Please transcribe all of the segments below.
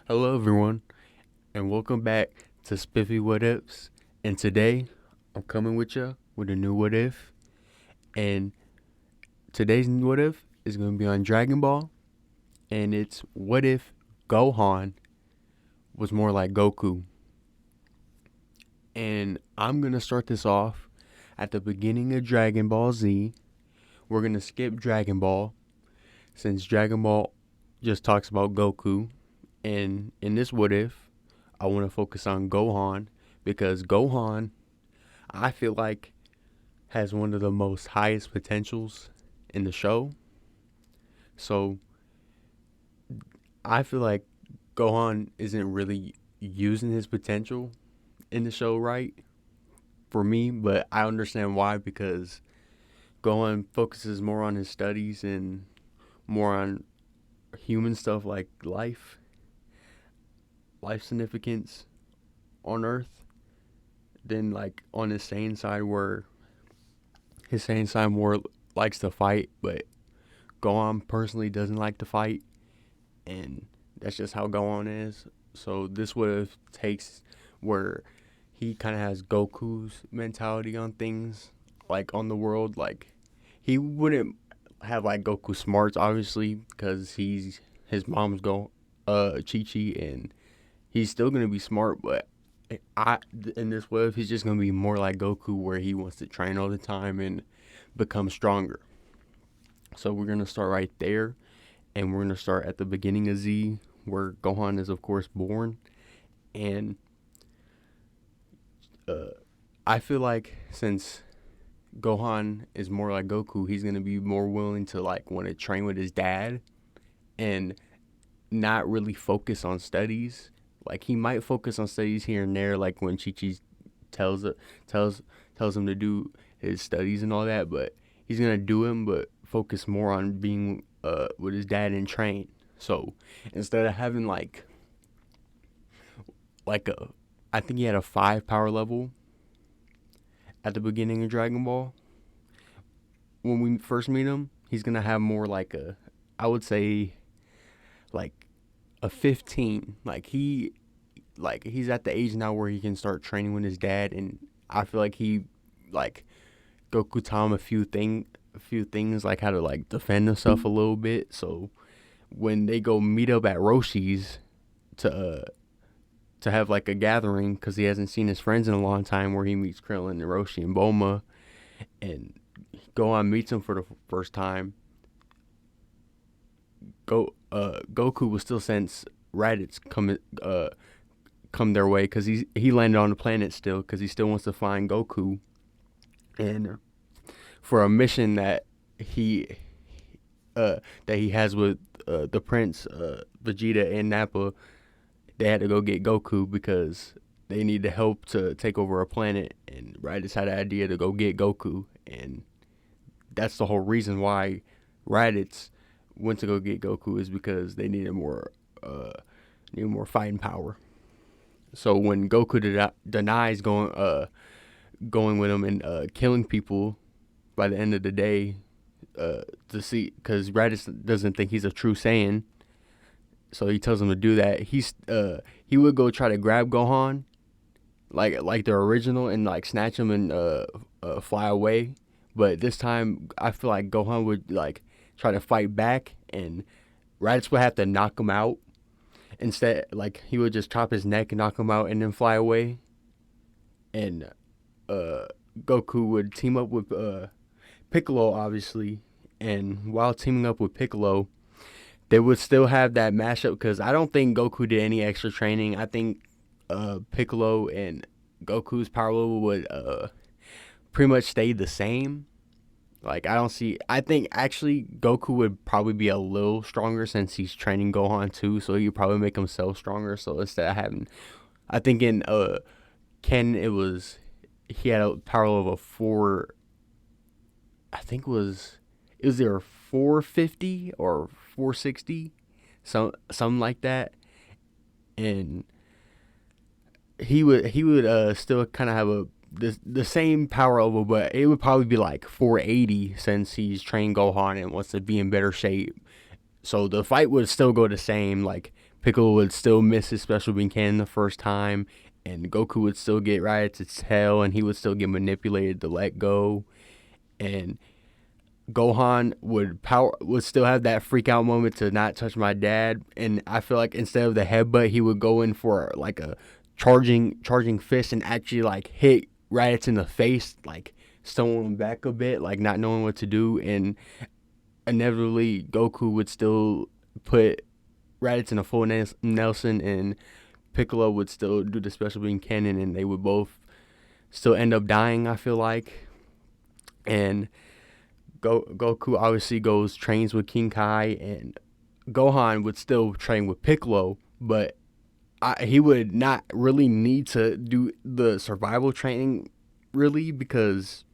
Hello, everyone, and welcome back to Spiffy What Ifs. And today, I'm coming with you with a new What If. And today's new What If is going to be on Dragon Ball. And it's what if Gohan was more like Goku? And I'm going to start this off at the beginning of Dragon Ball Z. We're going to skip Dragon Ball since Dragon Ball just talks about Goku. And in this What If, I want to focus on Gohan because Gohan, I feel like, has one of the most highest potentials in the show. So I feel like Gohan isn't really using his potential in the show right for me, but I understand why because Gohan focuses more on his studies and more on human stuff like life significance on Earth than like on his Saiyan side where his Saiyan side more likes to fight, but Gohan personally doesn't like to fight, and that's just how Gohan is. So this would have takes where he kind of has Goku's mentality on things, like on the world. Like he wouldn't have like Goku smarts, obviously, because his mom's Chi Chi, and he's still gonna be smart. But I in this wave, he's just gonna be more like Goku, where he wants to train all the time and become stronger. So we're gonna start right there, and we're gonna start at the beginning of Z, where Gohan is of course born, and uh, I feel like since Gohan is more like Goku, he's gonna be more willing to like want to train with his dad and not really focus on studies. Like he might focus on studies here and there, like when Chi Chi tells tells tells him to do his studies and all that, but he's gonna do him, but focus more on being with his dad and train. So instead of having like a, I think he had a 5 power level at the beginning of Dragon Ball. When we first meet him, he's gonna have more like a, I would say, like a 15. Like he's at the age now where he can start training with his dad, and I feel like he like Goku taught him a few things like how to like defend himself a little bit. So when they go meet up at Roshi's to to have like a gathering because he hasn't seen his friends in a long time, where he meets Krillin and Roshi and Bulma, and Gohan meets him for the first time. Goku will still sense Raditz come their way because he landed on the planet still because he still wants to find Goku, and for a mission he that he has with the Prince, Vegeta and Nappa, they had to go get Goku because they need the help to take over a planet, and Raditz had the idea to go get Goku, and that's the whole reason why Raditz went to go get Goku is because they uh needed more fighting power. So when Goku denies going with him and killing people by the end of the day, to see, because Raditz doesn't think he's a true Saiyan, so he tells him to do that. He would go try to grab Gohan like the original and like snatch him and fly away. But this time, I feel like Gohan would like try to fight back, and Raditz would have to knock him out. Instead, like he would just chop his neck and knock him out, and then fly away. And uh, Goku would team up with Piccolo, obviously. And while teaming up with Piccolo, they would still have that mashup because I don't think Goku did any extra training. I think Piccolo and Goku's power level would pretty much stay the same. Like I don't see. I think actually Goku would probably be a little stronger since he's training Gohan too. So he would probably make himself stronger. So instead of having, I think in Ken it was he had a power level of four. I think it was either 450 or 460, something like that, and he would still kind of have the same power level, but it would probably be like 480 since he's trained Gohan and wants to be in better shape. So the fight would still go the same. Like Piccolo would still miss his special beam cannon the first time, and Goku would still get right at its tail, and he would still get manipulated to let go, and Gohan would still have that freak out moment to not touch my dad, and I feel like instead of the headbutt, he would go in for like a charging fist and actually like hit Raditz in the face, like stoned him back a bit, like not knowing what to do, and inevitably Goku would still put Raditz in a full Nelson, and Piccolo would still do the special beam cannon, and they would both still end up dying, I feel like. And Goku obviously trains with King Kai, and Gohan would still train with Piccolo, but he would not really need to do the survival training, really, because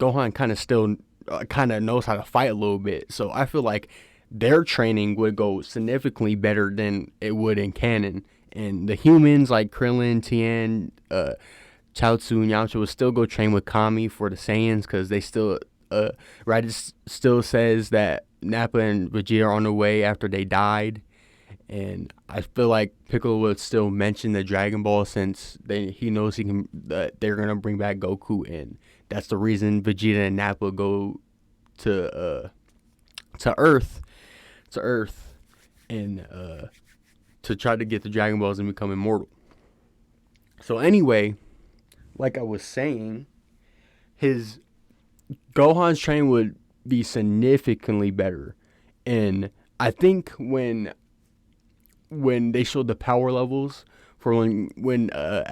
Gohan kind of knows how to fight a little bit. So I feel like their training would go significantly better than it would in canon. And the humans like Krillin, Tien, Chaozu, and Yamcha would still go train with Kami for the Saiyans, because they still, Raditz still says that Nappa and Vegeta are on the way after they died. And I feel like Piccolo would still mention the Dragon Ball, since he knows they're gonna bring back Goku, and that's the reason Vegeta and Nappa go to Earth, and to try to get the Dragon Balls and become immortal. So anyway, like I was saying, his Gohan's training would be significantly better, and I think when they showed the power levels for when the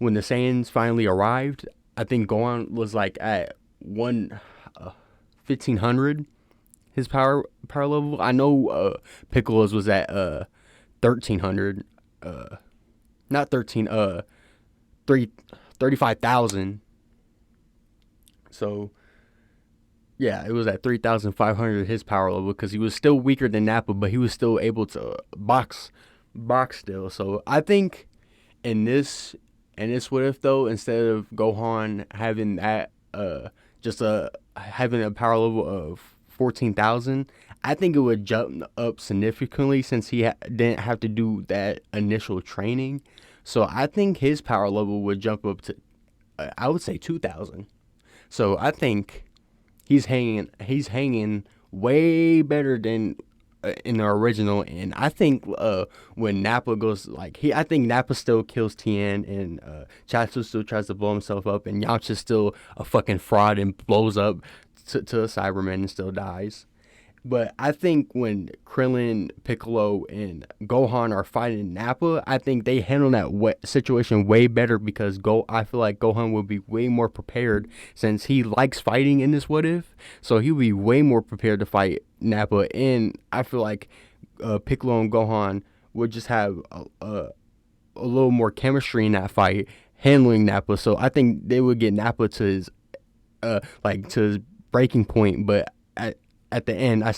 Saiyans finally arrived, I think Gohan was like at 1500 his power level. I know Piccolo's was at 1300, not 13, 35,000. So yeah, it was at 3,500 his power level, because he was still weaker than Nappa, but he was still able to box still. So I think in this what if though, instead of Gohan having that having a power level of 14,000, I think it would jump up significantly, since he didn't have to do that initial training. So I think his power level would jump up to I would say 2,000. So I think he's hanging way better than in the original. And I think when Nappa goes I think Nappa still kills Tien, and Chaozu still tries to blow himself up, and Yamcha's still a fucking fraud and blows up to a Cyberman and still dies. But I think when Krillin, Piccolo, and Gohan are fighting Nappa, I think they handle that situation way better, because I feel like Gohan will be way more prepared, since he likes fighting in this what if. So he'll be way more prepared to fight Nappa, and I feel like Piccolo and Gohan would just have a little more chemistry in that fight, handling Nappa. So I think they would get Nappa to his breaking point, but at the end, I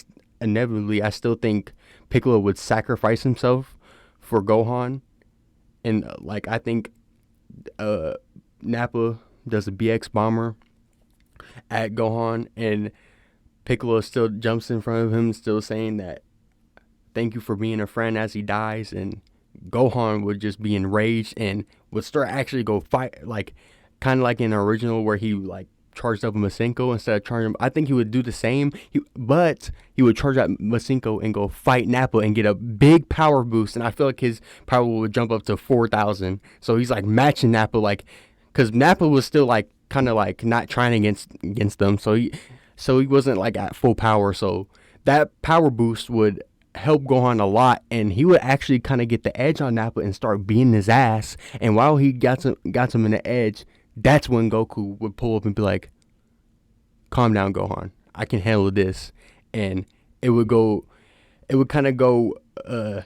still think Piccolo would sacrifice himself for Gohan, and I think Nappa does a BX bomber at Gohan, and Piccolo still jumps in front of him, still saying that thank you for being a friend, as he dies, and Gohan would just be enraged and would start actually go fight, kind of like in the original where he charged up Masenko instead of charging him. I think he would do the same, but he would charge up Masenko and go fight Nappa and get a big power boost, and I feel like his power would jump up to 4,000. So he's matching Nappa, because Nappa was still kind of not trying against them, so he wasn't at full power. So that power boost would help Gohan a lot, and he would actually kind of get the edge on Nappa and start beating his ass. And while he got him in the edge, that's when Goku would pull up and be like, calm down, Gohan, I can handle this. And it would kind of go the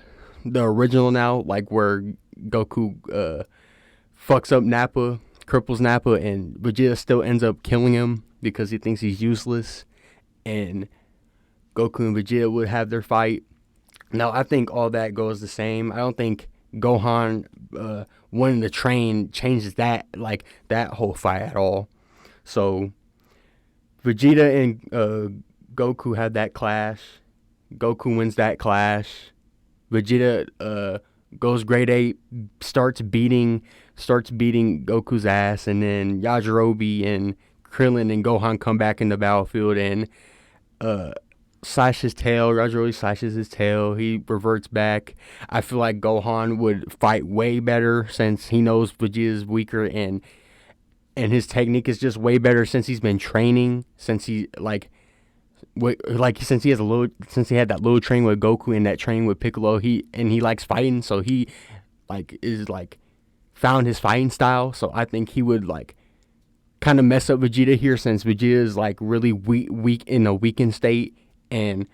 original now, where Goku fucks up Nappa, cripples Nappa, and Vegeta still ends up killing him because he thinks he's useless. And Goku and Vegeta would have their fight. Now, I think all that goes the same. I don't think Gohan winning the train changes that whole fight at all. So Vegeta and Goku had that clash. Goku wins that clash. Vegeta goes grade eight, starts beating Goku's ass, and then Yajirobe and Krillin and Gohan come back in the battlefield and uh slash his tail. Yajirobe slashes his tail. He reverts back. I feel like Gohan would fight way better since he knows Vegeta's weaker, and his technique is just way better since he's been training. Since he since he has a little since he had that little training with Goku and that training with Piccolo, he likes fighting, so he is found his fighting style. So I think he would kind of mess up Vegeta here since Vegeta is really weak in a weakened state, and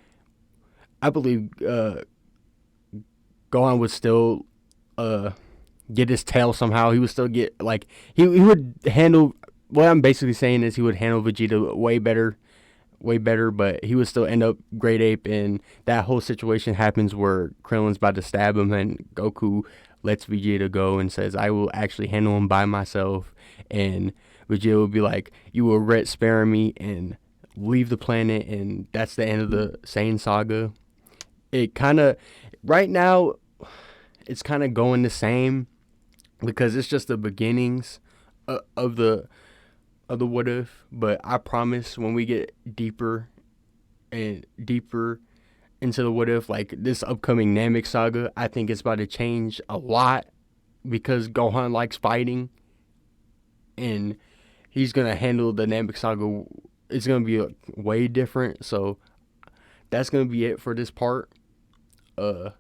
I believe Gohan would still get his tail somehow. He would still get he would handle. What I'm basically saying is he would handle Vegeta way better, but he would still end up Great Ape, and that whole situation happens where Krillin's about to stab him, and Goku lets Vegeta go and says, "I will actually handle him by myself," and Vegeta will be like, "You will regret sparing me," and leave the planet, and that's the end of the Saiyan saga. It kind of, right now, it's kind of going the same because it's just the beginnings of the what if, but I promise when we get deeper and deeper into the what if, like this upcoming Namek saga, I think it's about to change a lot because Gohan likes fighting and he's gonna handle the Namek saga. It's gonna be way different. So that's gonna be it for this part. Uh,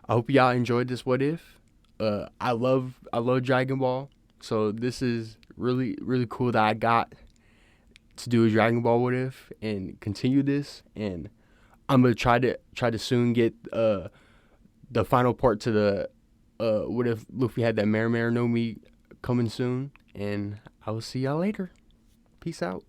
I hope y'all enjoyed this what if. I love Dragon Ball, so this is really cool that I got to do a Dragon Ball what if and continue this. And I'm gonna try to soon get the final part to the what if Luffy had that Mare no Mi coming soon. And I will see y'all later. Peace out.